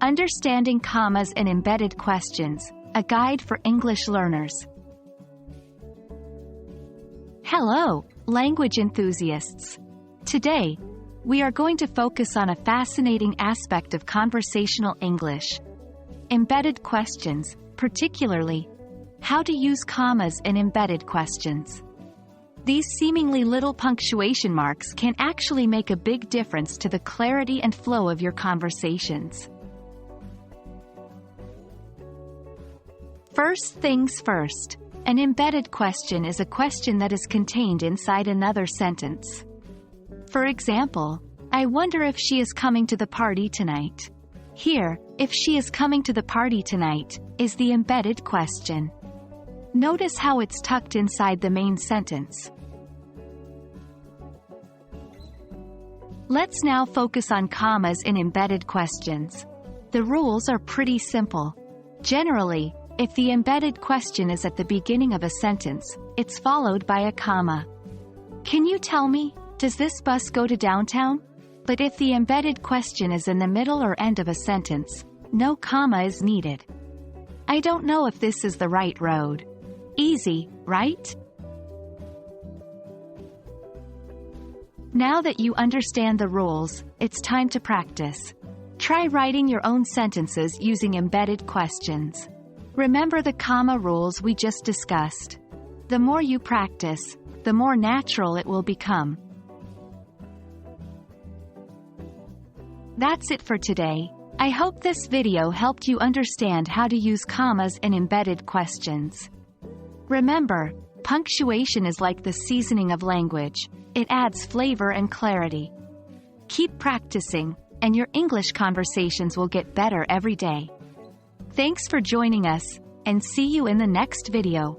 Understanding Commas and Embedded Questions, a guide for English learners. Hello, language enthusiasts. Today, we are going to focus on a fascinating aspect of conversational English: embedded questions, particularly how to use commas in embedded questions. These seemingly little punctuation marks can actually make a big difference to the clarity and flow of your conversations. First things first, an embedded question is a question that is contained inside another sentence. For example, I wonder if she is coming to the party tonight. Here, if she is coming to the party tonight, is the embedded question. Notice how it's tucked inside the main sentence. Let's now focus on commas in embedded questions. The rules are pretty simple. Generally, if the embedded question is at the beginning of a sentence, it's followed by a comma. Can you tell me, does this bus go to downtown? But if the embedded question is in the middle or end of a sentence, no comma is needed. I don't know if this is the right road. Easy, right? Now that you understand the rules, it's time to practice. Try writing your own sentences using embedded questions. Remember the comma rules we just discussed. The more you practice, the more natural it will become. That's it for today. I hope this video helped you understand how to use commas in embedded questions. Remember, punctuation is like the seasoning of language. It adds flavor and clarity. Keep practicing, and your English conversations will get better every day. Thanks for joining us, and see you in the next video.